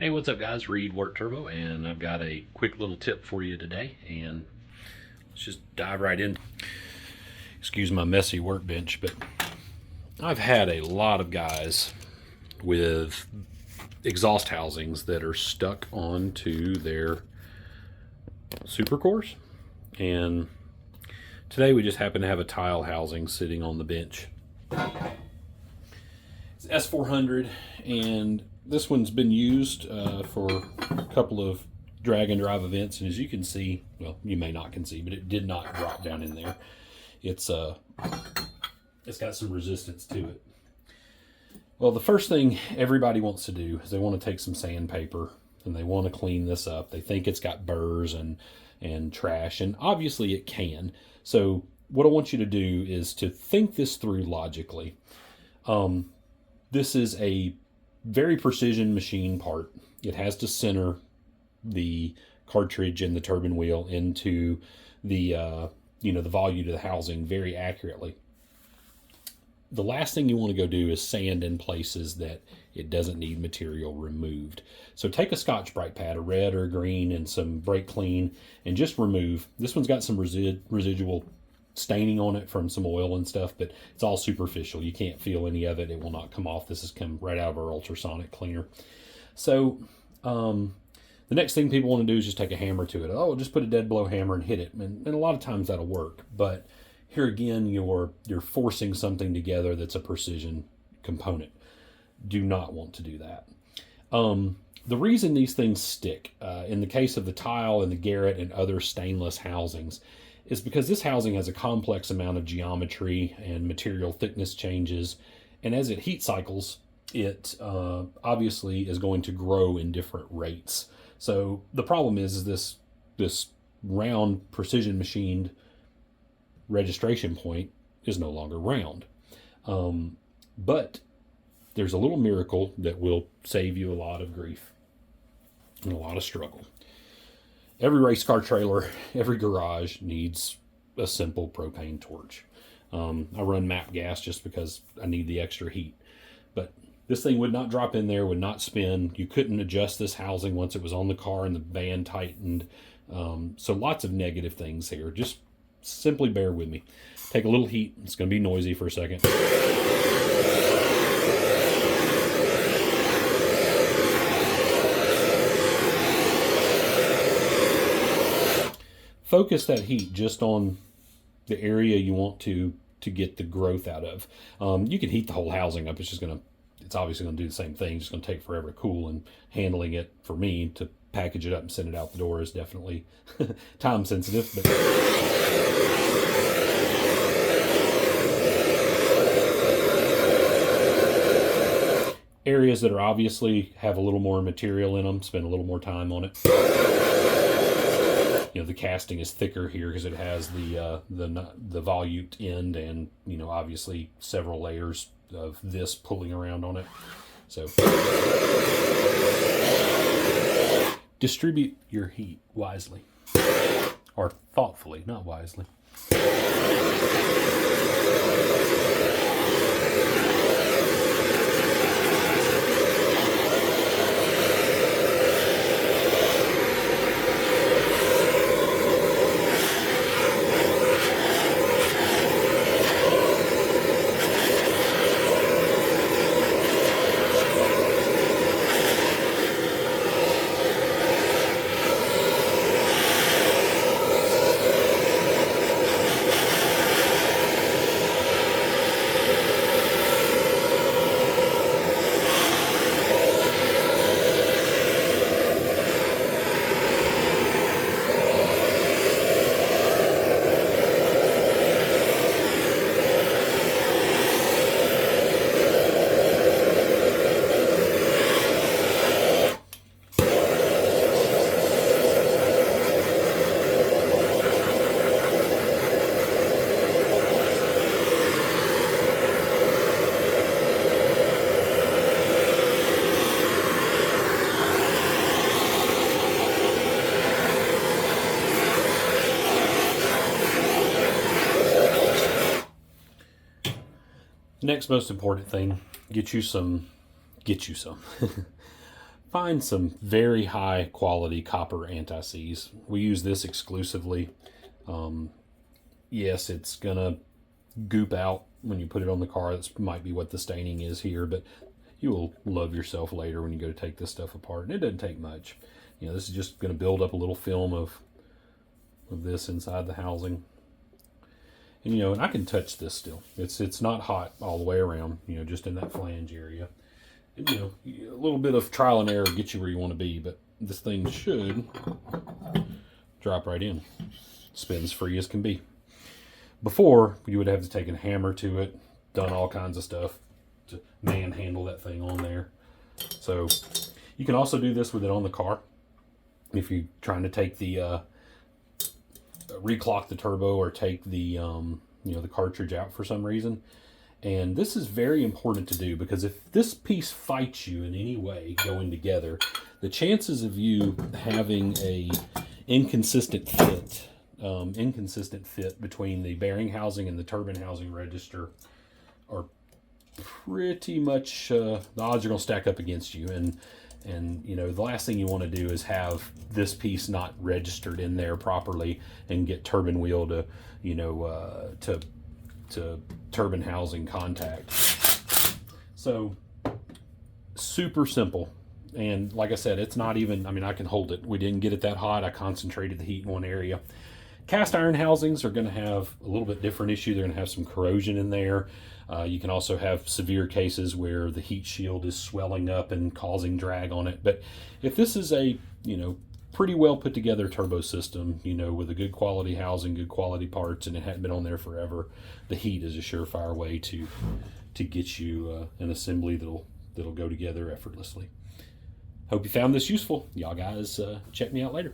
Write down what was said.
Hey, what's up guys? Reed Work Turbo, and I've got a quick little tip for you today, and let's just dive right in. Excuse my messy workbench, but I've had a lot of guys with exhaust housings that are stuck onto their supercores, and today we just happen to have a Tial housing sitting on the bench. It's S400, and this one's been used for a couple of drag and drive events, and as you can see, well, you may not can see, but it did not drop down in there. It's got some resistance to it. Well, the first thing everybody wants to do is they want to take some sandpaper and they want to clean this up. They think it's got burrs and trash, and obviously it can. So what I want you to do is to think this through logically. This is a very precision machine part. It has to center the cartridge and the turbine wheel into the the volute of the housing very accurately. The last thing you want to go do is sand in places that it doesn't need material removed. So take a Scotch-Brite pad, a red or a green, and some brake clean, and just remove. This one's got some residual staining on it from some oil and stuff, but it's all superficial. You can't feel any of it. It will not come off. This has come right out of our ultrasonic cleaner. So the next thing people want to do is just take a hammer to it. Oh, just put a dead blow hammer and hit it, and a lot of times that'll work. But here again, you're forcing something together that's a precision component. Do not want to do that. The reason these things stick, in the case of the Tial and the Garrett and other stainless housings, is because this housing has a complex amount of geometry and material thickness changes, and as it heat cycles, it obviously is going to grow in different rates. So the problem is this round precision machined registration point is no longer round. But there's a little miracle that will save you a lot of grief and a lot of struggle. Every race car trailer, every garage needs a simple propane torch. I run MAP gas just because I need the extra heat. But this thing would not drop in there, would not spin. You couldn't adjust this housing once it was on the car and the band tightened. So lots of negative things here. Just simply bear with me. Take a little heat. It's going to be noisy for a second. Focus that heat just on the area you want to get the growth out of. You can heat the whole housing up. It's obviously going to do the same thing. It's just going to take forever to cool, and handling it for me to package it up and send it out the door is definitely time sensitive. But areas that are obviously have a little more material in them, spend a little more time on it. The casting is thicker here because it has the volute end, and obviously several layers of this pulling around on it. So distribute your heat wisely, or thoughtfully, not wisely. Next most important thing, get you some find some very high quality copper anti-seize. We use this exclusively. Yes, it's gonna goop out when you put it on the car. That might be what the staining is here, but you will love yourself later when you go to take this stuff apart. And it doesn't take much. You know, this is just going to build up a little film of this inside the housing. And, you know, and I can touch this still. It's not hot all the way around, you know, just in that flange area. And, you know, a little bit of trial and error gets you where you want to be, but this thing should drop right in. Spins free as can be. Before, you would have to take a hammer to it, done all kinds of stuff to manhandle that thing on there. So you can also do this with it on the car. If you're trying to take the reclock the turbo or take the you know, the cartridge out for some reason. And this is very important to do, because if this piece fights you in any way going together, the chances of you having a inconsistent fit between the bearing housing and the turbine housing register are pretty much, the odds are going to stack up against you. And you know, the last thing you want to do is have this piece not registered in there properly and get turbine wheel to, you know, to turbine housing contact. So super simple. And like I said, it's not even, I mean, I can hold it. We didn't get it that hot. I concentrated the heat in one area. Cast iron housings are going to have a little bit different issue. They're going to have some corrosion in there. You can also have severe cases where the heat shield is swelling up and causing drag on it. But if this is a, you know, pretty well put together turbo system, you know, with a good quality housing, good quality parts, and it hadn't been on there forever, the heat is a surefire way to get you an assembly that'll go together effortlessly. Hope you found this useful. Y'all guys check me out later.